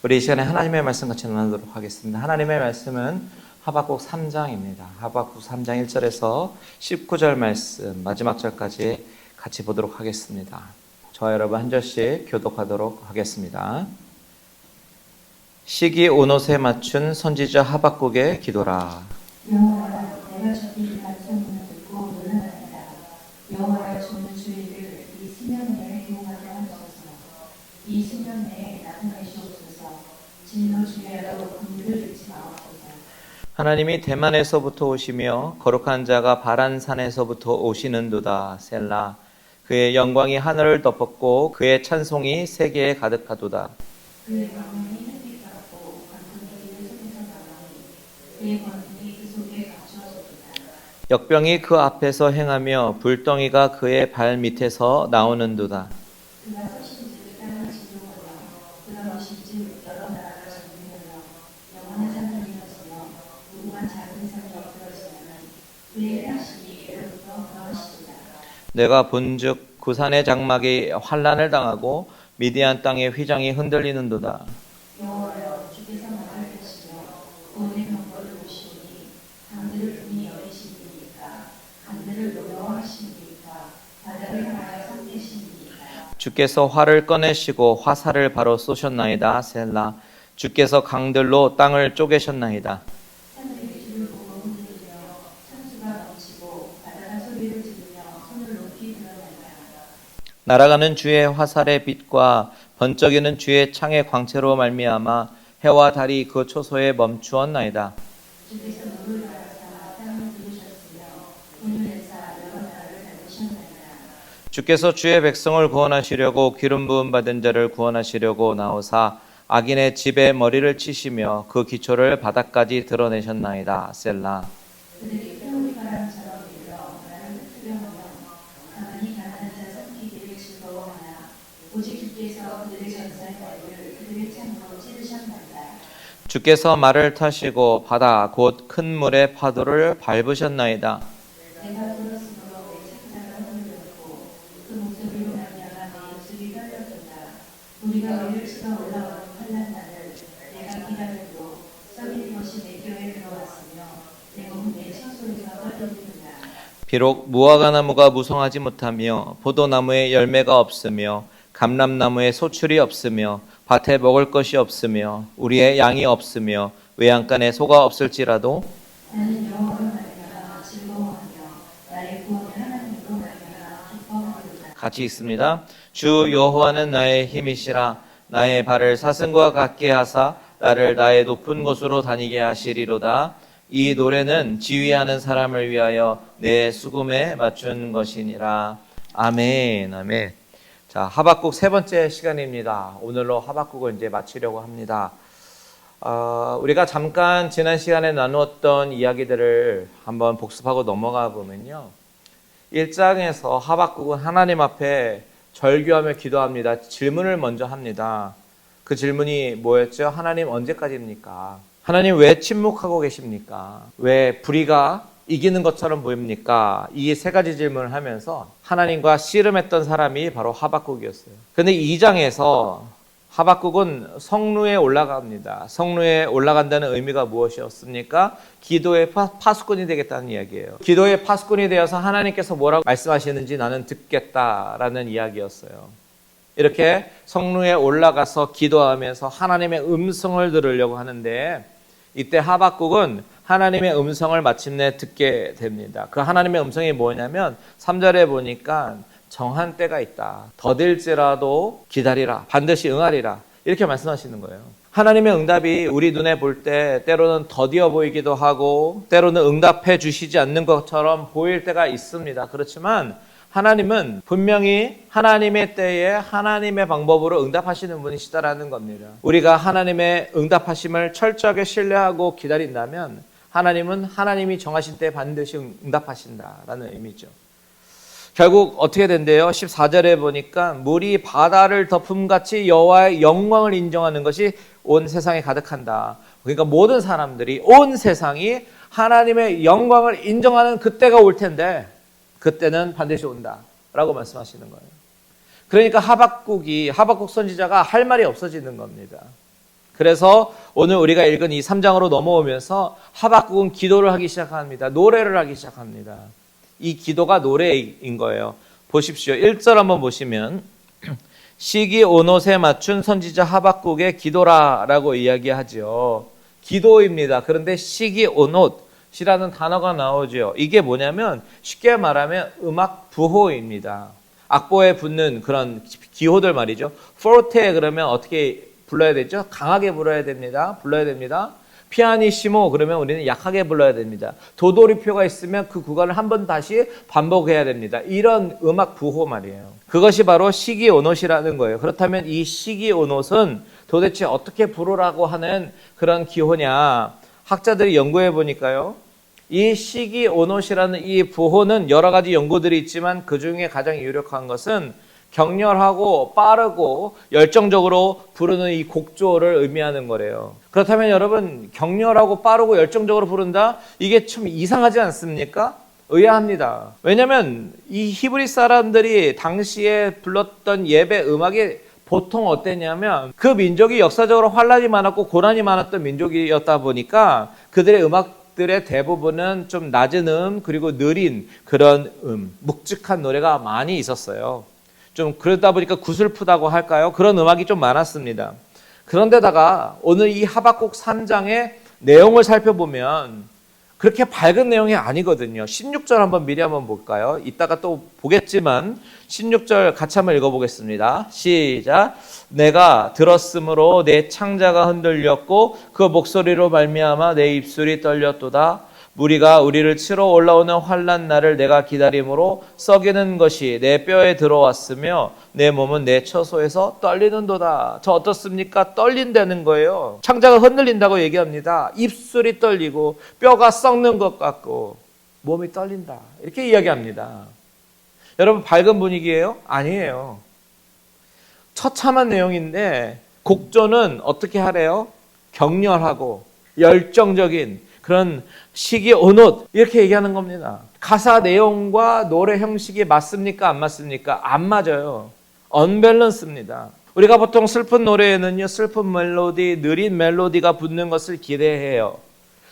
우리 이 시간에 하나님의 말씀 같이 나누도록 하겠습니다. 하나님의 말씀은 하박국 3장입니다. 하박국 3장 1절에서 19절 말씀 마지막 절까지 같이 보도록 하겠습니다. 저와 여러분 한 절씩 교독하도록 하겠습니다. 시기 온옷에 맞춘 선지자 하박국의 기도라. 여호와여, 내가 저들이 말씀을 듣고 놀라나이다. 여호와여, 주는 주의를 이 수년 내에 기억하게 하소서. 이 수년 내에 나타내시옵소서. 진노 주야로 긍휼을 잃지 마옵소서. 하나님이 대만에서부터 오시며 거룩한 자가 바란산에서부터 오시는도다. 셀라. 그의 영광이 하늘을 덮었고 그의 찬송이 세계에 가득하도다. 그의 광명이 햇빛 같고 관통이 그 속에서 나오니 그의 권능이 그 속에 감추어졌도다. 역병이 그 앞에서 행하며 불덩이가 그의 발 밑에서 나오는도다. 그가 서신즉 땅을 진동하며 그가 머신즉 여러 나라가 전쟁하며 영원한 산을 이어지며 무궁한 작은 산이 엎드러지면 그의 다시 예로부터 그러시리라. 내가 본즉 구산의 장막이 환난을 당하고 미디안 땅의 휘장이 흔들리는도다. 여호와여, 주께서 말을 하시며 구원의 경보를 오시니 강들을 분이 여리시니까 강들을 노여워하시니까 바다를 향하여 삼키시니까. 주께서 활을 꺼내시고 화살을 바로 쏘셨나이다. 셀라. 주께서 강들로 땅을 쪼개셨나이다. 산들이 주를 보고 흔들리며 천수가 넘치고 바다가 소리를 지르며 손을 높이 들어나이다. 날아가는 주의 화살의 빛과 번쩍이는 주의 창의 광채로 말미암아 해와 달이 그 초소에 멈추었나이다. 주께서 물을 갈아사 땅을 부르셨으며 문을 내사 여러 나라를 밟으셨나이다. 주께서 주의 백성을 구원하시려고 기름 부음 받은 자를 구원하시려고 나오사 악인의 집에 머리를 치시며 그 기초를 바닥까지 드러내셨나이다. 셀라. 그들이 태우리 바람처럼 밀려 나를 흩으려하며 가만히 가난한 자 삼키기를 즐거워하나 오직 주께서 그들의 전사의 머리를 그들의 창으로 찌르셨나이다. 주께서 말을 타시고 바다 곧 큰 물의 파도를 밟으셨나이다. 내가 들었으므로 내 창자가 흔들렸고 그 목소리로 말미암아 내 입술이 떨렸도다. 우리가 위를 치러 올라오는 환난 날을 내가 기다렸고 썩인 것이 내 뼈에 들어왔으며 내 몸은 내 처소에서 떨리는구나. 비록 무화과나무가 무성하지 못하며 포도나무에 열매가 없으며 감람나무에 소출이 없으며 밭에 먹을 것이 없으며 우리의 양이 없으며 외양간에 소가 없을지라도 나는 여호와로 말미암아 즐거워하며 나의 구원을 하나님으로 말미암아 기뻐하리로다. 같이 있습니다. 주 여호와는 나의 힘이시라. 나의 발을 사슴과 같게 하사 나를 나의 높은 곳으로 다니게 하시리로다. 이 노래는 지휘하는 사람을 위하여 내 수금에 맞춘 것이니라. 아멘. 아멘. 자, 하박국 세 번째 시간입니다. 오늘로 하박국을 이제 마치려고 합니다. 우리가 잠깐 지난 시간에 나누었던 이야기들을 한번 복습하고 넘어가 보면요. 1장에서 하박국은 하나님 앞에 절규하며 기도합니다. 질문을 먼저 합니다. 그 질문이 뭐였죠? 하나님 언제까지입니까? 하나님 왜 침묵하고 계십니까? 왜 불의가 이기는 것처럼 보입니까? 이 세 가지 질문을 하면서 하나님과 씨름했던 사람이 바로 하박국이었어요. 그런데 2장에서 하박국은 성루에 올라갑니다. 성루에 올라간다는 의미가 무엇이었습니까? 기도의 파수꾼이 되겠다는 이야기예요. 기도의 파수꾼이 되어서 하나님께서 뭐라고 말씀하시는지 나는 듣겠다라는 이야기였어요. 이렇게 성루에 올라가서 기도하면서 하나님의 음성을 들으려고 하는데 이때 하박국은 하나님의 음성을 마침내 듣게 됩니다. 그 하나님의 음성이 뭐냐면 3절에 보니까 정한 때가 있다. 더딜지라도 기다리라. 반드시 응하리라. 이렇게 말씀하시는 거예요. 하나님의 응답이 우리 눈에 볼 때 때로는 더디어 보이기도 하고 때로는 응답해 주시지 않는 것처럼 보일 때가 있습니다. 그렇지만 하나님은 분명히 하나님의 때에 하나님의 방법으로 응답하시는 분이시다라는 겁니다. 우리가 하나님의 응답하심을 철저하게 신뢰하고 기다린다면 하나님은 하나님이 정하신 때에 반드시 응답하신다라는 의미죠. 결국 어떻게 된대요? 14절에 보니까 물이 바다를 덮음같이 여호와의 영광을 인정하는 것이 온 세상에 가득한다. 그러니까 모든 사람들이 온 세상이 하나님의 영광을 인정하는 그때가 올 텐데 그때는 반드시 온다라고 말씀하시는 거예요. 그러니까 하박국 선지자가 할 말이 없어지는 겁니다. 그래서 오늘 우리가 읽은 이 3장으로 넘어오면서 하박국은 기도를 하기 시작합니다. 노래를 하기 시작합니다. 이 기도가 노래인 거예요. 보십시오. 1절 한번 보시면 시기 온옷에 맞춘 선지자 하박국의 기도라라고 이야기하죠. 기도입니다. 그런데 시기 온옷이라는 단어가 나오죠. 이게 뭐냐면 쉽게 말하면 음악 부호입니다. 악보에 붙는 그런 기호들 말이죠. 포르테 그러면 어떻게 불러야 되죠? 강하게 불러야 됩니다. 불러야 됩니다. 피아니시모 그러면 우리는 약하게 불러야 됩니다. 도돌이표가 있으면 그 구간을 한 번 다시 반복해야 됩니다. 이런 음악 부호 말이에요. 그것이 바로 시기온옷이라는 거예요. 그렇다면 이 시기온옷은 도대체 어떻게 부르라고 하는 그런 기호냐? 학자들이 연구해 보니까요. 이 시기온옷이라는 이 부호는 여러 가지 연구들이 있지만 그 중에 가장 유력한 것은 격렬하고 빠르고 열정적으로 부르는 이 곡조를 의미하는 거래요. 그렇다면 여러분 격렬하고 빠르고 열정적으로 부른다? 이게 좀 이상하지 않습니까? 의아합니다. 왜냐하면 이 히브리 사람들이 당시에 불렀던 예배 음악이 보통 어땠냐면 그 민족이 역사적으로 환란이 많았고 고난이 많았던 민족이었다 보니까 그들의 음악들의 대부분은 좀 낮은 그리고 느린 그런 묵직한 노래가 많이 있었어요. 좀 그러다 보니까 구슬프다고 할까요? 그런 음악이 좀 많았습니다. 그런데다가 오늘 이 하박국 3장의 내용을 살펴보면 그렇게 밝은 내용이 아니거든요. 16절 한번 미리 한번 볼까요? 이따가 또 보겠지만 16절 같이 한번 읽어보겠습니다. 시작. 내가 들었으므로 내 창자가 흔들렸고 그 목소리로 말미암아 내 입술이 떨렸도다. 무리가 우리를 치러 올라오는 환난 날을 내가 기다림으로 썩이는 것이 내 뼈에 들어왔으며 내 몸은 내 처소에서 떨리는도다. 저 어떻습니까? 떨린다는 거예요. 창자가 흔들린다고 얘기합니다. 입술이 떨리고 뼈가 썩는 것 같고 몸이 떨린다. 이렇게 이야기합니다. 여러분 밝은 분위기예요? 아니에요. 처참한 내용인데 곡조는 어떻게 하래요? 격렬하고 열정적인 그런 시기 온옷 이렇게 얘기하는 겁니다. 가사 내용과 노래 형식이 맞습니까? 안 맞습니까? 안 맞아요. 언밸런스입니다. 우리가 보통 슬픈 노래에는요 슬픈 멜로디, 느린 멜로디가 붙는 것을 기대해요.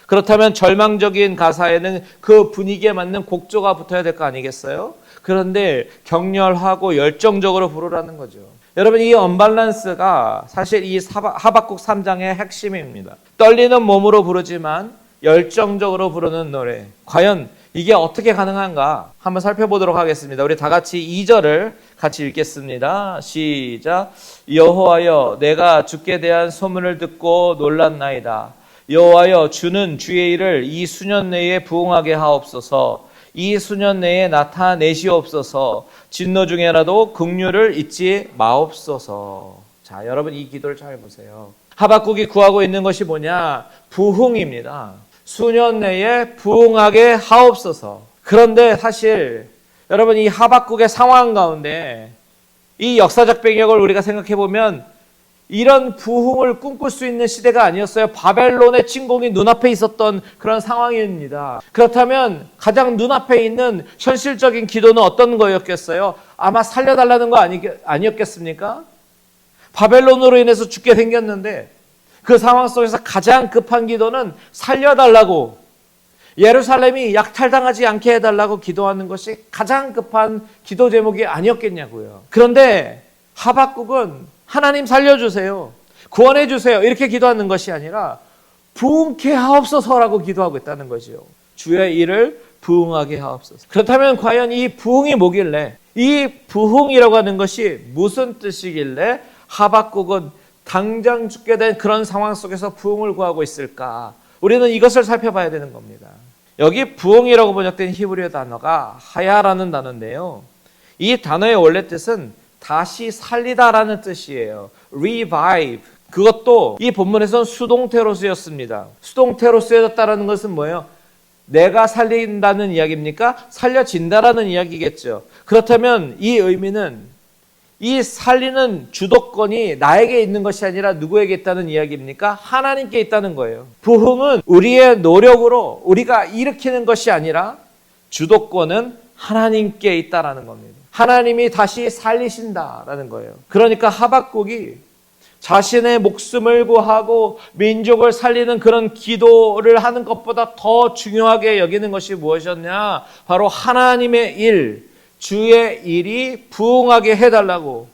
그렇다면 절망적인 가사에는 그 분위기에 맞는 곡조가 붙어야 될 거 아니겠어요? 그런데 격렬하고 열정적으로 부르라는 거죠. 여러분 이 언밸런스가 사실 이 하박국 3장의 핵심입니다. 떨리는 몸으로 부르지만 열정적으로 부르는 노래. 과연 이게 어떻게 가능한가? 한번 살펴보도록 하겠습니다. 우리 다 같이 2절을 같이 읽겠습니다. 시작. 여호와여 내가 주께 대한 소문을 듣고 놀랐나이다. 여호와여 주는 주의 일을 이 수년 내에 부응하게 하옵소서. 이 수년 내에 나타내시옵소서. 진노 중에라도 긍휼을 잊지 마옵소서. 자, 여러분 이 기도를 잘 보세요. 하박국이 구하고 있는 것이 뭐냐? 부흥입니다. 수년 내에 부흥하게 하옵소서. 그런데 사실 여러분 이 하박국의 상황 가운데 이 역사적 배경을 우리가 생각해 보면 이런 부흥을 꿈꿀 수 있는 시대가 아니었어요. 바벨론의 침공이 눈앞에 있었던 그런 상황입니다. 그렇다면 가장 눈앞에 있는 현실적인 기도는 어떤 거였겠어요? 아마 살려달라는 거 아니었겠습니까? 바벨론으로 인해서 죽게 생겼는데 그 상황 속에서 가장 급한 기도는 살려달라고, 예루살렘이 약탈당하지 않게 해달라고 기도하는 것이 가장 급한 기도 제목이 아니었겠냐고요. 그런데 하박국은 하나님 살려주세요, 구원해 주세요 이렇게 기도하는 것이 아니라 부흥케 하옵소서라고 기도하고 있다는 거죠. 주의 일을 부흥하게 하옵소서. 그렇다면 과연 이 부흥이 뭐길래, 이 부흥이라고 하는 것이 무슨 뜻이길래 하박국은 당장 죽게 된 그런 상황 속에서 부흥을 구하고 있을까? 우리는 이것을 살펴봐야 되는 겁니다. 여기 부흥이라고 번역된 히브리어 단어가 하야라는 단어인데요. 이 단어의 원래 뜻은 다시 살리다라는 뜻이에요. revive. 그것도 이 본문에서는 수동태로 쓰였습니다. 수동태로 쓰여졌다는 것은 뭐예요? 내가 살린다는 이야기입니까? 살려진다라는 이야기겠죠. 그렇다면 이 의미는 이 살리는 주도권이 나에게 있는 것이 아니라 누구에게 있다는 이야기입니까? 하나님께 있다는 거예요. 부흥은 우리의 노력으로 우리가 일으키는 것이 아니라 주도권은 하나님께 있다라는 겁니다. 하나님이 다시 살리신다라는 거예요. 그러니까 하박국이 자신의 목숨을 구하고 민족을 살리는 그런 기도를 하는 것보다 더 중요하게 여기는 것이 무엇이었냐? 바로 하나님의 일, 주의 일이 부응하게 해달라고,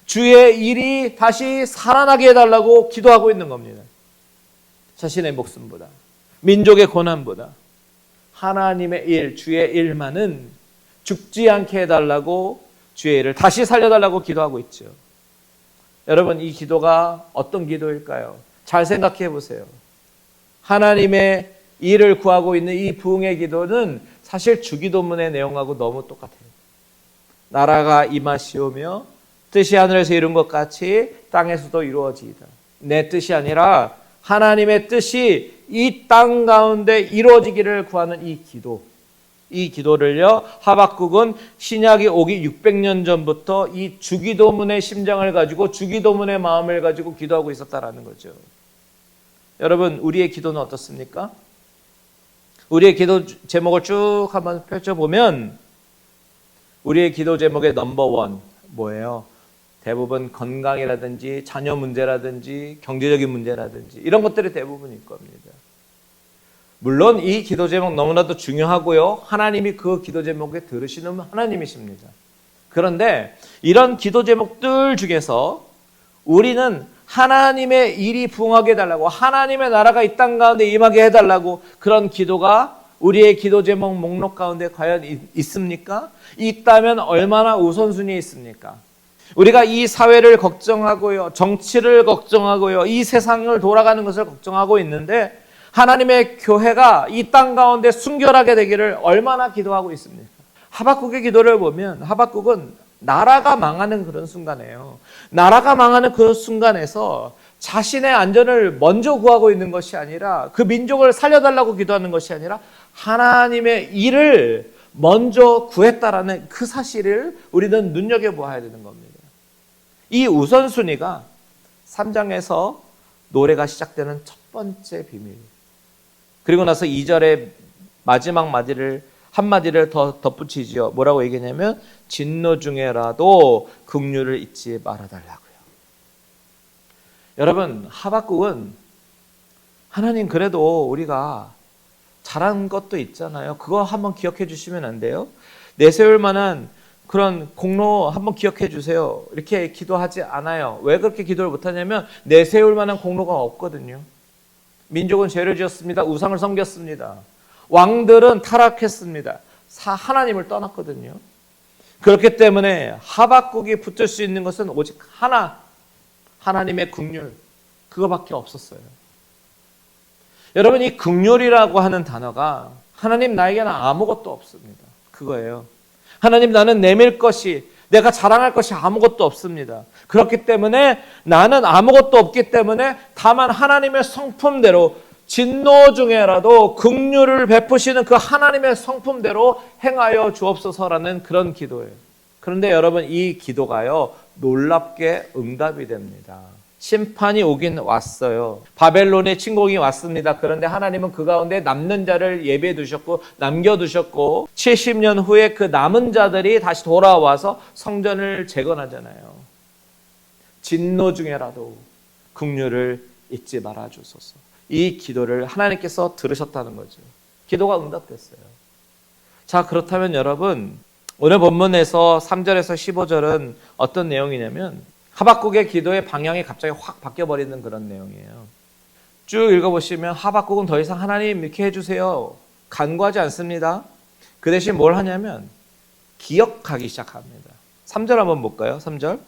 주의 일이 다시 살아나게 해달라고 기도하고 있는 겁니다. 자신의 목숨보다, 민족의 고난보다 하나님의 일, 주의 일만은 죽지 않게 해달라고, 주의 일을 다시 살려달라고 기도하고 있죠. 여러분, 이 기도가 어떤 기도일까요? 잘 생각해 보세요. 하나님의 일을 구하고 있는 이 부흥의 기도는 사실 주기도문의 내용하고 너무 똑같아요. 나라가 임하시오며 뜻이 하늘에서 이룬 것 같이 땅에서도 이루어지이다. 내 뜻이 아니라 하나님의 뜻이 이 땅 가운데 이루어지기를 구하는 이 기도. 이 기도를요, 하박국은 신약이 오기 600년 전부터 이 주기도문의 심장을 가지고, 주기도문의 마음을 가지고 기도하고 있었다라는 거죠. 여러분, 우리의 기도는 어떻습니까? 우리의 기도 제목을 쭉 한번 펼쳐보면 우리의 기도 제목의 넘버원 뭐예요? 대부분 건강이라든지 자녀 문제라든지 경제적인 문제라든지 이런 것들이 대부분일 겁니다. 물론 이 기도 제목 너무나도 중요하고요. 하나님이 그 기도 제목에 들으시는 하나님이십니다. 그런데 이런 기도 제목들 중에서 우리는 하나님의 일이 부응하게 해달라고, 하나님의 나라가 이 땅 가운데 임하게 해달라고, 그런 기도가 우리의 기도 제목 목록 가운데 과연 있습니까? 있다면 얼마나 우선순위에 있습니까? 우리가 이 사회를 걱정하고요, 정치를 걱정하고요, 이 세상을 돌아가는 것을 걱정하고 있는데 하나님의 교회가 이 땅 가운데 순결하게 되기를 얼마나 기도하고 있습니까? 하박국의 기도를 보면 하박국은 나라가 망하는 그런 순간이에요. 나라가 망하는 그 순간에서 자신의 안전을 먼저 구하고 있는 것이 아니라, 그 민족을 살려달라고 기도하는 것이 아니라 하나님의 일을 먼저 구했다라는 그 사실을 우리는 눈여겨보아야 되는 겁니다. 이 우선순위가 3장에서 노래가 시작되는 첫 번째 비밀. 그리고 나서 2절의 마지막 한마디를 더 덧붙이죠. 뭐라고 얘기했냐면 진노 중에라도 긍휼을 잊지 말아달라고요. 여러분, 하박국은 하나님 그래도 우리가 잘한 것도 있잖아요. 그거 한번 기억해 주시면 안 돼요? 내세울 만한 그런 공로 한번 기억해 주세요. 이렇게 기도하지 않아요. 왜 그렇게 기도를 못하냐면 내세울 만한 공로가 없거든요. 민족은 죄를 지었습니다. 우상을 섬겼습니다. 왕들은 타락했습니다. 하나님을 떠났거든요. 그렇기 때문에 하박국이 붙을 수 있는 것은 오직 하나, 하나님의 긍휼, 그거밖에 없었어요. 여러분, 이 긍휼이라고 하는 단어가 하나님 나에게는 아무것도 없습니다. 그거예요. 하나님, 나는 내밀 것이, 내가 자랑할 것이 아무것도 없습니다. 그렇기 때문에 나는 아무것도 없기 때문에 다만 하나님의 성품대로, 진노 중에라도 긍휼을 베푸시는 그 하나님의 성품대로 행하여 주옵소서라는 그런 기도예요. 그런데 여러분, 이 기도가요, 놀랍게 응답이 됩니다. 심판이 오긴 왔어요. 바벨론의 침공이 왔습니다. 그런데 하나님은 그 가운데 남는 자를 예비해 두셨고 남겨두셨고 70년 후에 그 남은 자들이 다시 돌아와서 성전을 재건하잖아요. 진노 중에라도 긍휼을 잊지 말아주소서. 이 기도를 하나님께서 들으셨다는 거죠. 기도가 응답됐어요. 자, 그렇다면 여러분, 오늘 본문에서 3절에서 15절은 어떤 내용이냐면 하박국의 기도의 방향이 갑자기 확 바뀌어버리는 그런 내용이에요. 쭉 읽어보시면 하박국은 더 이상 하나님 이렇게 해주세요, 간구하지 않습니다. 그 대신 뭘 하냐면 기억하기 시작합니다. 3절 한번 볼까요? 3절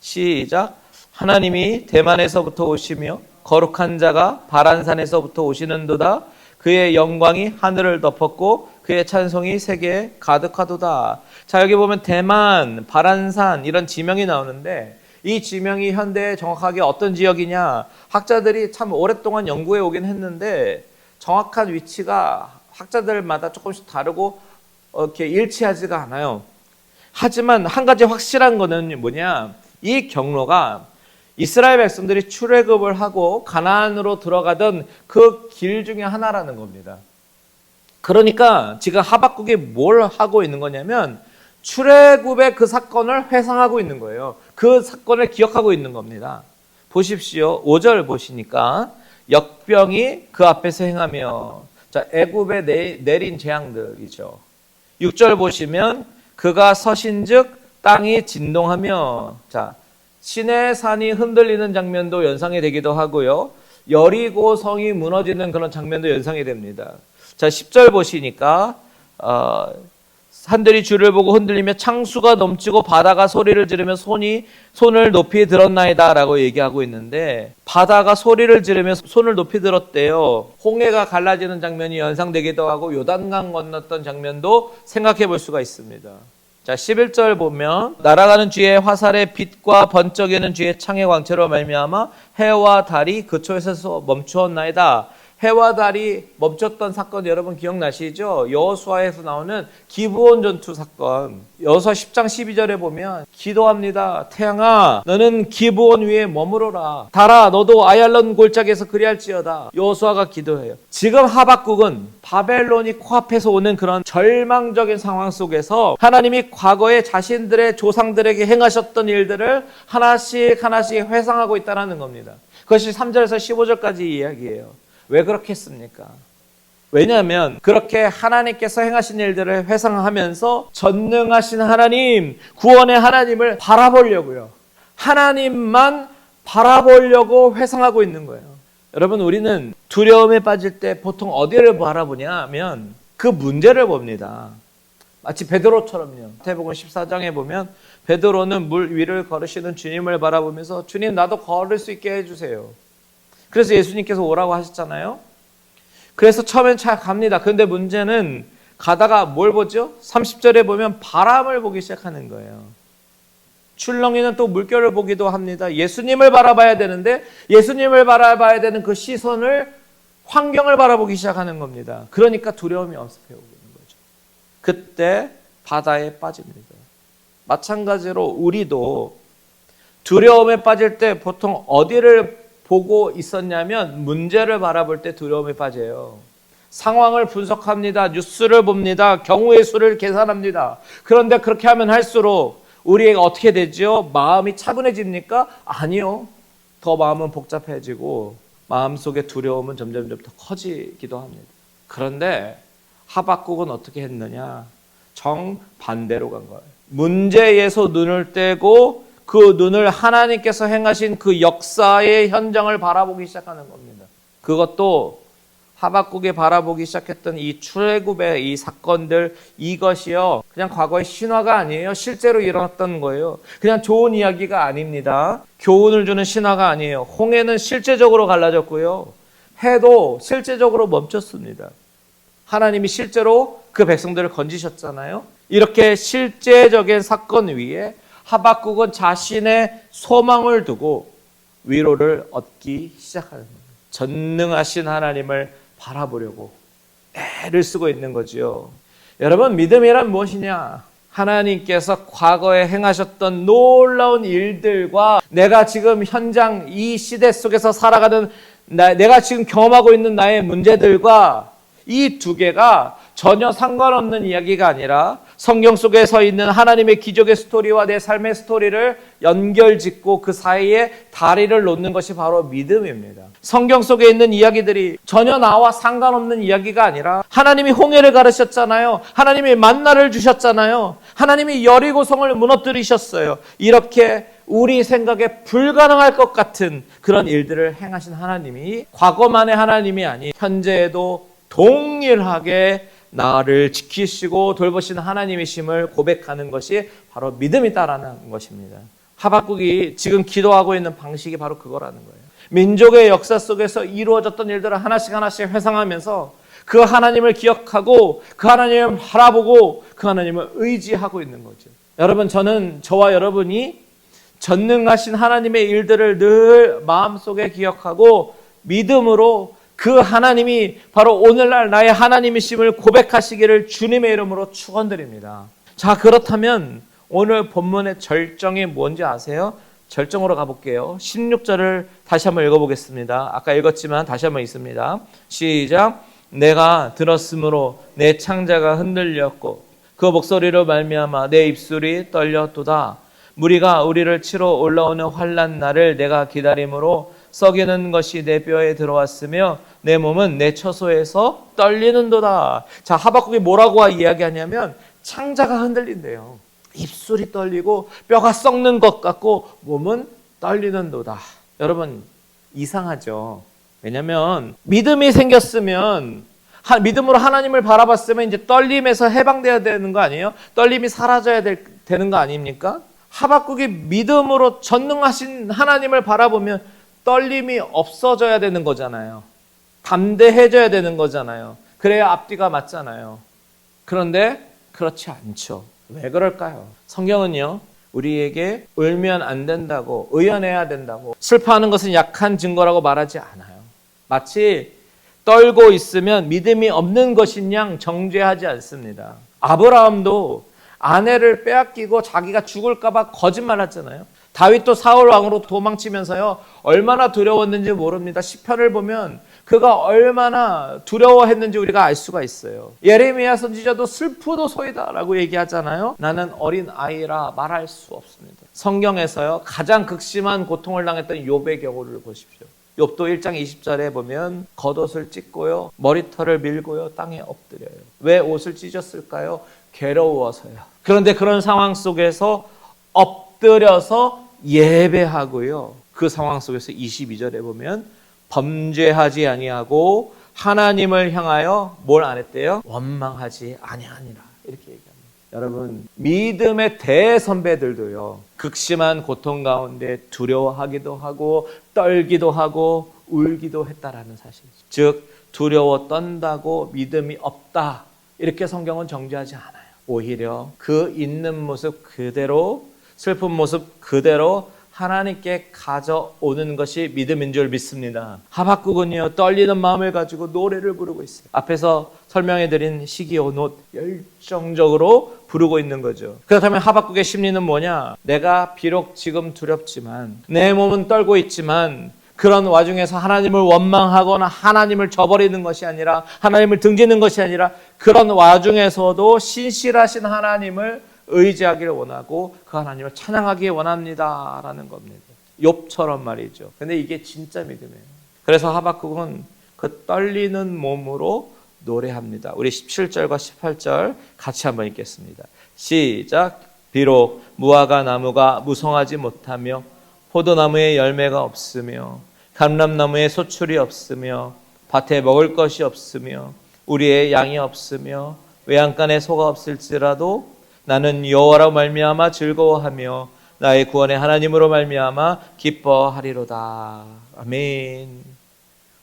시작. 하나님이 대만에서부터 오시며 거룩한 자가 바란산에서부터 오시는도다. 그의 영광이 하늘을 덮었고 그의 찬송이 세계에 가득하도다. 자, 여기 보면 대만, 바란산 이런 지명이 나오는데 이 지명이 현대에 정확하게 어떤 지역이냐, 학자들이 참 오랫동안 연구해 오긴 했는데 정확한 위치가 학자들마다 조금씩 다르고 이렇게 일치하지가 않아요. 하지만 한 가지 확실한 거는 뭐냐, 이 경로가 이스라엘 백성들이 출애굽을 하고 가나안으로 들어가던 그 길 중에 하나라는 겁니다. 그러니까 지금 하박국이 뭘 하고 있는 거냐면 출애굽의 그 사건을 회상하고 있는 거예요. 그 사건을 기억하고 있는 겁니다. 보십시오. 5절 보시니까 역병이 그 앞에서 행하며, 자, 애굽에 내린 재앙들이죠. 6절 보시면 그가 서신즉 땅이 진동하며, 자, 시내 산이 흔들리는 장면도 연상이 되기도 하고요. 여리고 성이 무너지는 그런 장면도 연상이 됩니다. 자, 10절 보시니까 산들이 주를 보고 흔들리며 창수가 넘치고 바다가 소리를 지르며 손을 높이 들었나이다 라고 얘기하고 있는데, 바다가 소리를 지르며 손을 높이 들었대요. 홍해가 갈라지는 장면이 연상되기도 하고 요단강 건넜던 장면도 생각해 볼 수가 있습니다. 자, 11절 보면 날아가는 쥐의 화살의 빛과 번쩍이는 쥐의 창의 광채로 말미암아 해와 달이 그 초에서 멈추었나이다. 해와 달이 멈췄던 사건 여러분 기억나시죠? 여호수아에서 나오는 기브온 전투 사건. 여호수아 10장 12절에 보면 기도합니다. 태양아 너는 기브온 위에 머무러라. 달아 너도 아얄론 골짜기에서 그리할지어다. 여호수아가 기도해요. 지금 하박국은 바벨론이 코앞에서 오는 그런 절망적인 상황 속에서 하나님이 과거에 자신들의 조상들에게 행하셨던 일들을 하나씩 회상하고 있다는 겁니다. 그것이 3절에서 15절까지 이야기예요. 왜 그렇게 했습니까? 왜냐하면 그렇게 하나님께서 행하신 일들을 회상하면서 전능하신 하나님, 구원의 하나님을 바라보려고요. 하나님만 바라보려고 회상하고 있는 거예요. 여러분, 우리는 두려움에 빠질 때 보통 어디를 바라보냐 하면 그 문제를 봅니다. 마치 베드로처럼요. 마태복음 14장에 보면 베드로는 물 위를 걸으시는 주님을 바라보면서 주님 나도 걸을 수 있게 해주세요. 그래서 예수님께서 오라고 하셨잖아요. 그래서 처음엔 잘 갑니다. 그런데 문제는 가다가 뭘 보죠? 30절에 보면 바람을 보기 시작하는 거예요. 출렁이는 또 물결을 보기도 합니다. 예수님을 바라봐야 되는데 예수님을 바라봐야 되는 그 시선을 환경을 바라보기 시작하는 겁니다. 그러니까 두려움이 엄습해 오는 거죠. 그때 바다에 빠집니다. 마찬가지로 우리도 두려움에 빠질 때 보통 어디를 보고 있었냐면 문제를 바라볼 때 두려움에 빠져요. 상황을 분석합니다. 뉴스를 봅니다. 경우의 수를 계산합니다. 그런데 그렇게 하면 할수록 우리가 어떻게 되죠? 마음이 차분해집니까? 아니요. 더 마음은 복잡해지고 마음속의 두려움은 점점 더 커지기도 합니다. 그런데 하박국은 어떻게 했느냐? 정반대로 간 거예요. 문제에서 눈을 떼고 그 눈을 하나님께서 행하신 그 역사의 현장을 바라보기 시작하는 겁니다. 그것도 하박국이 바라보기 시작했던 이 출애굽의 이 사건들, 이것이요 그냥 과거의 신화가 아니에요. 실제로 일어났던 거예요. 그냥 좋은 이야기가 아닙니다. 교훈을 주는 신화가 아니에요. 홍해는 실제적으로 갈라졌고요, 해도 실제적으로 멈췄습니다. 하나님이 실제로 그 백성들을 건지셨잖아요. 이렇게 실제적인 사건 위에 하박국은 자신의 소망을 두고 위로를 얻기 시작하는 겁니다. 전능하신 하나님을 바라보려고 애를 쓰고 있는 거죠. 여러분, 믿음이란 무엇이냐? 하나님께서 과거에 행하셨던 놀라운 일들과 내가 지금 현장 이 시대 속에서 살아가는 내가 지금 경험하고 있는 나의 문제들과 이 두 개가 전혀 상관없는 이야기가 아니라 성경 속에 서 있는 하나님의 기적의 스토리와 내 삶의 스토리를 연결짓고 그 사이에 다리를 놓는 것이 바로 믿음입니다. 성경 속에 있는 이야기들이 전혀 나와 상관없는 이야기가 아니라 하나님이 홍해를 가르셨잖아요. 하나님이 만나를 주셨잖아요. 하나님이 여리고성을 무너뜨리셨어요. 이렇게 우리 생각에 불가능할 것 같은 그런 일들을 행하신 하나님이 과거만의 하나님이 아닌 현재에도 동일하게 나를 지키시고 돌보시는 하나님이심을 고백하는 것이 바로 믿음이다라는 것입니다. 하박국이 지금 기도하고 있는 방식이 바로 그거라는 거예요. 민족의 역사 속에서 이루어졌던 일들을 하나씩 회상하면서 그 하나님을 기억하고 그 하나님을 바라보고 그 하나님을 의지하고 있는 거죠. 여러분, 저와 여러분이 전능하신 하나님의 일들을 늘 마음속에 기억하고 믿음으로 그 하나님이 바로 오늘날 나의 하나님이심을 고백하시기를 주님의 이름으로 축원드립니다. 자, 그렇다면 오늘 본문의 절정이 뭔지 아세요? 절정으로 가볼게요. 16절을 다시 한번 읽어보겠습니다. 아까 읽었지만 다시 한번 읽습니다. 시작. 내가 들었으므로 내 창자가 흔들렸고 그 목소리로 말미암아 내 입술이 떨렸도다. 무리가 우리를 치러 올라오는 환난 날을 내가 기다림으로 썩이는 것이 내 뼈에 들어왔으며 내 몸은 내 처소에서 떨리는도다. 자, 하박국이 뭐라고 이야기하냐면 창자가 흔들린대요. 입술이 떨리고 뼈가 썩는 것 같고 몸은 떨리는도다. 여러분 이상하죠. 왜냐하면 믿음이 생겼으면 믿음으로 하나님을 바라봤으면 이제 떨림에서 해방돼야 되는 거 아니에요? 떨림이 사라져야 되는 거 아닙니까? 하박국이 믿음으로 전능하신 하나님을 바라보면 떨림이 없어져야 되는 거잖아요. 담대해져야 되는 거잖아요. 그래야 앞뒤가 맞잖아요. 그런데 그렇지 않죠. 왜 그럴까요? 성경은요, 우리에게 울면 안 된다고, 의연해야 된다고, 슬퍼하는 것은 약한 증거라고 말하지 않아요. 마치 떨고 있으면 믿음이 없는 것인 양 정죄하지 않습니다. 아브라함도 아내를 빼앗기고 자기가 죽을까 봐 거짓말했잖아요. 다윗도 사울 왕으로 도망치면서요, 얼마나 두려웠는지 모릅니다. 시편을 보면 그가 얼마나 두려워했는지 우리가 알 수가 있어요. 예레미야 선지자도 슬프도소이다라고 얘기하잖아요. 나는 어린 아이라 말할 수 없습니다. 성경에서요, 가장 극심한 고통을 당했던 욥의 경우를 보십시오. 욥도 1장 20절에 보면 겉옷을 찢고요, 머리털을 밀고요, 땅에 엎드려요. 왜 옷을 찢었을까요? 괴로워서요. 그런데 그런 상황 속에서 엎드려서 예배하고요, 그 상황 속에서 22절에 보면 범죄하지 아니하고 하나님을 향하여 뭘 안 했대요? 원망하지 아니하니라. 이렇게 얘기합니다. 여러분, 믿음의 대선배들도요, 극심한 고통 가운데 두려워하기도 하고 떨기도 하고 울기도 했다라는 사실이죠. 즉 두려워 떤다고 믿음이 없다, 이렇게 성경은 정죄하지 않아요. 오히려 그 있는 모습 그대로, 슬픈 모습 그대로 하나님께 가져오는 것이 믿음인 줄 믿습니다. 하박국은요, 떨리는 마음을 가지고 노래를 부르고 있어요. 앞에서 설명해드린 시기온옷 열정적으로 부르고 있는 거죠. 그렇다면 하박국의 심리는 뭐냐? 내가 비록 지금 두렵지만, 내 몸은 떨고 있지만, 그런 와중에서 하나님을 원망하거나 하나님을 저버리는 것이 아니라, 하나님을 등지는 것이 아니라, 그런 와중에서도 신실하신 하나님을 의지하기를 원하고 그 하나님을 찬양하기 원합니다 라는 겁니다. 욥처럼 말이죠. 근데 이게 진짜 믿음이에요. 그래서 하박국은 그 떨리는 몸으로 노래합니다. 우리 17절과 18절 같이 한번 읽겠습니다. 시작. 비록 무화과 나무가 무성하지 못하며 포도나무에 열매가 없으며 감람나무에 소출이 없으며 밭에 먹을 것이 없으며 우리의 양이 없으며 외양간에 소가 없을지라도 나는 여호와로 말미암아 즐거워하며 나의 구원의 하나님으로 말미암아 기뻐하리로다. 아멘.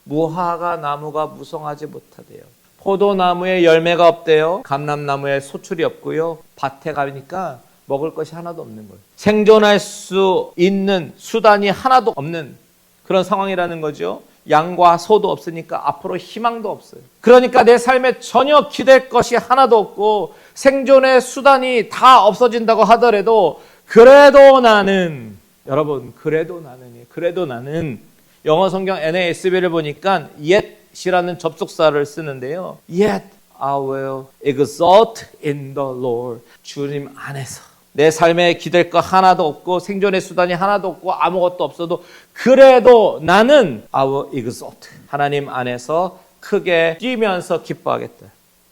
무화과 나무가 무성하지 못하대요. 포도나무에 열매가 없대요. 감람나무에 소출이 없고요. 밭에 가니까 먹을 것이 하나도 없는 거예요. 생존할 수 있는 수단이 하나도 없는 그런 상황이라는 거죠. 양과 소도 없으니까 앞으로 희망도 없어요. 그러니까 내 삶에 전혀 기댈 것이 하나도 없고 생존의 수단이 다 없어진다고 하더라도 그래도 나는, 여러분, 그래도 나는 영어 성경 NASB를 보니까 yet이라는 접속사를 쓰는데요. Yet I will exalt in the Lord. 주님 안에서 내 삶에 기댈 거 하나도 없고 생존의 수단이 하나도 없고 아무것도 없어도 그래도 나는 I will exalt. 하나님 안에서 크게 뛰면서 기뻐하겠다.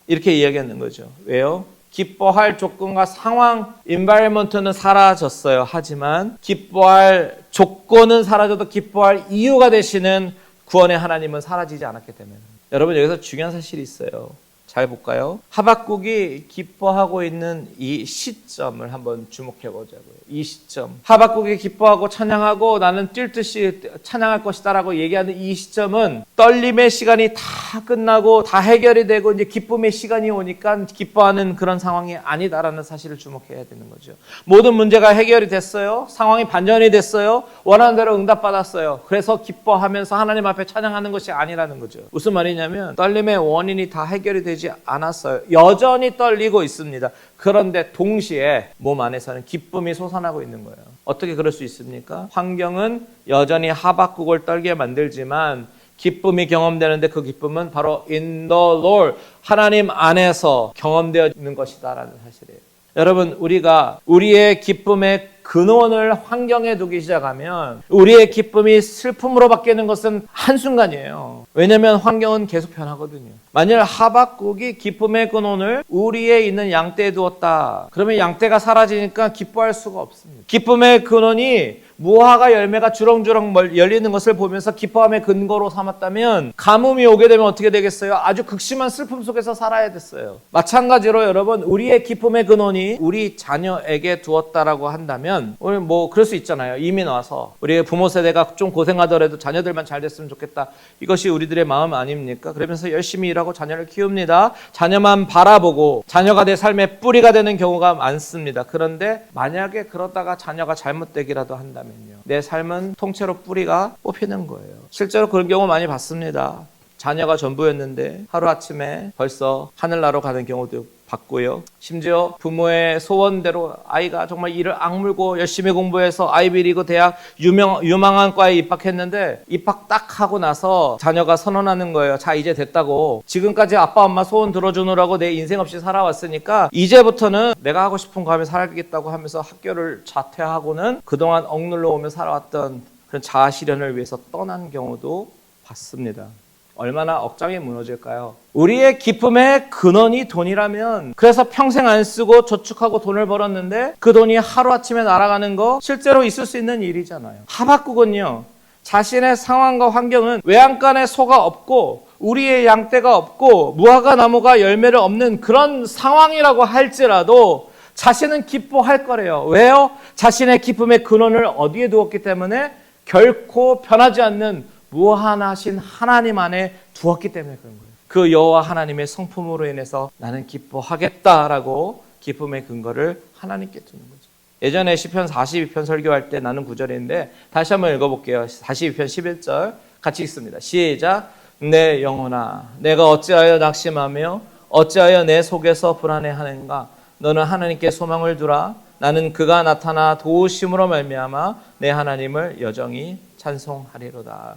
이렇게 이야기하는 거죠. 왜요? 기뻐할 조건과 상황, environment는 사라졌어요. 하지만 기뻐할 조건은 사라져도 기뻐할 이유가 되시는 구원의 하나님은 사라지지 않았기 때문에. 여러분, 여기서 중요한 사실이 있어요. 잘 볼까요? 하박국이 기뻐하고 있는 이 시점을 한번 주목해 보자고요. 이 시점. 하박국이 기뻐하고 찬양하고 나는 뛸 듯이 찬양할 것이다라고 얘기하는 이 시점은 떨림의 시간이 다 끝나고 다 해결이 되고 이제 기쁨의 시간이 오니까 기뻐하는 그런 상황이 아니다라는 사실을 주목해야 되는 거죠. 모든 문제가 해결이 됐어요. 상황이 반전이 됐어요. 원하는 대로 응답받았어요. 그래서 기뻐하면서 하나님 앞에 찬양하는 것이 아니라는 거죠. 무슨 말이냐면 떨림의 원인이 다 해결이 되지 않았어요. 여전히 떨리고 있습니다. 그런데 동시에 몸 안에서는 기쁨이 솟아나고 있는 거예요. 어떻게 그럴 수 있습니까? 환경은 여전히 하박국을 떨게 만들지만 기쁨이 경험되는데 그 기쁨은 바로 in the Lord, 하나님 안에서 경험되어 있는 것이다라는 사실이에요. 여러분, 우리가 우리의 기쁨의 근원을 환경에 두기 시작하면 우리의 기쁨이 슬픔으로 바뀌는 것은 한순간이에요. 왜냐하면 환경은 계속 변하거든요. 만일 하박국이 기쁨의 근원을 우리에 있는 양떼에 두었다. 그러면 양떼가 사라지니까 기뻐할 수가 없습니다. 기쁨의 근원이 무화과 열매가 주렁주렁 열리는 것을 보면서 기뻐함의 근거로 삼았다면 가뭄이 오게 되면 어떻게 되겠어요? 아주 극심한 슬픔 속에서 살아야 됐어요. 마찬가지로 여러분, 우리의 기쁨의 근원이 우리 자녀에게 두었다라고 한다면 오늘 그럴 수 있잖아요. 이민 와서 우리의 부모 세대가 좀 고생하더라도 자녀들만 잘 됐으면 좋겠다. 이것이 우리들의 마음 아닙니까? 그러면서 열심히 일하고 자녀를 키웁니다. 자녀만 바라보고 자녀가 내 삶의 뿌리가 되는 경우가 많습니다. 그런데 만약에 그러다가 자녀가 잘못되기라도 한다면요, 내 삶은 통째로 뿌리가 뽑히는 거예요. 실제로 그런 경우 많이 봤습니다. 자녀가 전부였는데 하루아침에 벌써 하늘나라로 가는 경우도 봤고요. 심지어 부모의 소원대로 아이가 정말 이를 악물고 열심히 공부해서 아이비리그 대학 유망한 과에 입학했는데 입학 딱 하고 나서 자녀가 선언하는 거예요. 자, 이제 됐다고. 지금까지 아빠 엄마 소원 들어주느라고 내 인생 없이 살아왔으니까 이제부터는 내가 하고 싶은 거 하면 살겠다고 하면서 학교를 자퇴하고는 그동안 억눌러 오며 살아왔던 그런 자아 실현을 위해서 떠난 경우도 봤습니다. 얼마나 억장이 무너질까요? 우리의 기쁨의 근원이 돈이라면, 그래서 평생 안 쓰고 저축하고 돈을 벌었는데 그 돈이 하루아침에 날아가는 거 실제로 있을 수 있는 일이잖아요. 하박국은요, 자신의 상황과 환경은 외양간에 소가 없고 우리의 양떼가 없고 무화과 나무가 열매를 없는 그런 상황이라고 할지라도 자신은 기뻐할 거래요. 왜요? 자신의 기쁨의 근원을 어디에 두었기 때문에 결코 변하지 않는 무한하신 하나님 안에 두었기 때문에 그런 거예요. 그 여호와 하나님의 성품으로 인해서 나는 기뻐하겠다라고 기쁨의 근거를 하나님께 두는 거죠. 예전에 시편 42편 설교할 때 나는 구절인데 다시 한번 읽어볼게요. 42편 11절 같이 읽습니다. 시작. 내 영혼아, 내가 어찌하여 낙심하며 어찌하여 내 속에서 불안해하는가? 너는 하나님께 소망을 두라. 나는 그가 나타나 도우심으로 말미암아 내 하나님을 여정히 찬송하리로다.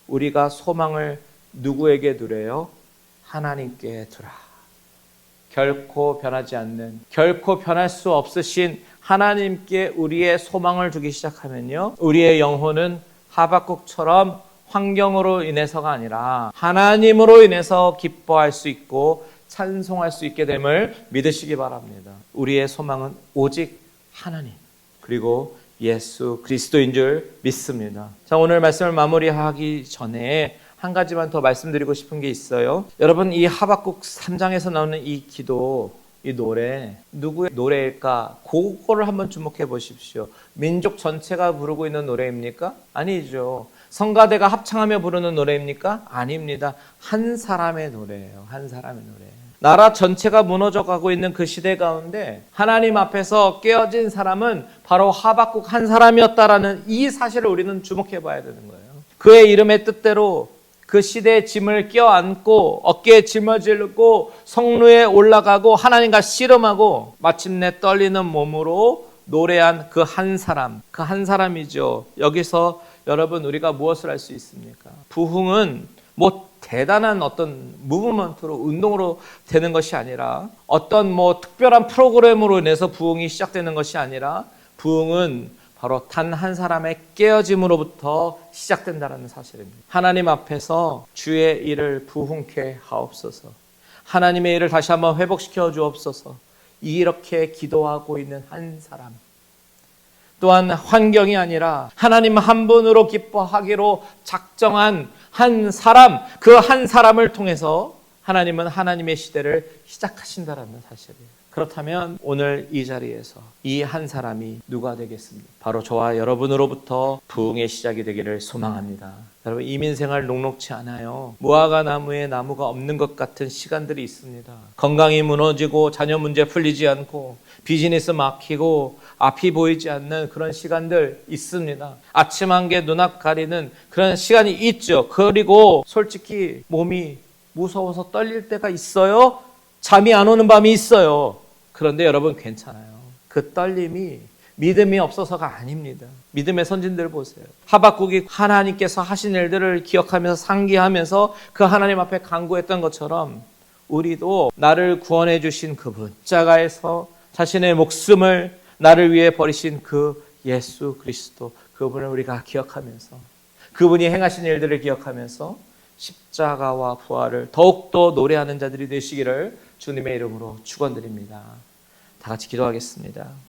우리가 소망을 누구에게 두래요? 하나님께 두라. 결코 변하지 않는, 결코 변할 수 없으신 하나님께 우리의 소망을 두기 시작하면요, 우리의 영혼은 하박국처럼 환경으로 인해서가 아니라 하나님으로 인해서 기뻐할 수 있고 찬송할 수 있게 됨을 믿으시기 바랍니다. 우리의 소망은 오직 하나님, 그리고 예수 그리스도인 줄 믿습니다. 자, 오늘 말씀을 마무리하기 전에 한 가지만 더 말씀드리고 싶은 게 있어요. 여러분, 이 하박국 3장에서 나오는 이 기도, 이 노래, 누구의 노래일까? 그거를 한번 주목해 보십시오. 민족 전체가 부르고 있는 노래입니까? 아니죠. 성가대가 합창하며 부르는 노래입니까? 아닙니다. 한 사람의 노래예요. 한 사람의 노래. 나라 전체가 무너져 가고 있는 그 시대 가운데 하나님 앞에서 깨어진 사람은 바로 하박국 한 사람이었다라는 이 사실을 우리는 주목해 봐야 되는 거예요. 그의 이름의 뜻대로 그 시대의 짐을 껴안고 어깨에 짊어지고 성루에 올라가고 하나님과 씨름하고 마침내 떨리는 몸으로 노래한 그 한 사람, 그 한 사람이죠. 여기서 여러분, 우리가 무엇을 할 수 있습니까? 부흥은 대단한 어떤 무브먼트로, 운동으로 되는 것이 아니라 어떤 특별한 프로그램으로 인해서 부흥이 시작되는 것이 아니라 부흥은 바로 단 한 사람의 깨어짐으로부터 시작된다는 사실입니다. 하나님 앞에서 주의 일을 부흥케 하옵소서. 하나님의 일을 다시 한번 회복시켜 주옵소서. 이렇게 기도하고 있는 한 사람, 또한 환경이 아니라 하나님 한 분으로 기뻐하기로 작정한 한 사람, 그 한 사람을 통해서 하나님은 하나님의 시대를 시작하신다는 사실이에요. 그렇다면 오늘 이 자리에서 이 한 사람이 누가 되겠습니까? 바로 저와 여러분으로부터 부흥의 시작이 되기를 소망합니다. 여러분, 이민생활 녹록치 않아요. 무화과 나무에 나무가 없는 것 같은 시간들이 있습니다. 건강이 무너지고 자녀 문제 풀리지 않고 비즈니스 막히고 앞이 보이지 않는 그런 시간들 있습니다. 아침 한개 눈앞 가리는 그런 시간이 있죠. 그리고 솔직히 몸이 무서워서 떨릴 때가 있어요. 잠이 안 오는 밤이 있어요. 그런데 여러분, 괜찮아요. 그 떨림이 믿음이 없어서가 아닙니다. 믿음의 선진들 보세요. 하박국이 하나님께서 하신 일들을 기억하면서 상기하면서 그 하나님 앞에 간구했던 것처럼 우리도 나를 구원해 주신 그분, 십자가에서 자신의 목숨을 나를 위해 버리신 그 예수 그리스도, 그분을 우리가 기억하면서, 그분이 행하신 일들을 기억하면서 십자가와 부활을 더욱더 노래하는 자들이 되시기를 주님의 이름으로 축원드립니다. 다 같이 기도하겠습니다.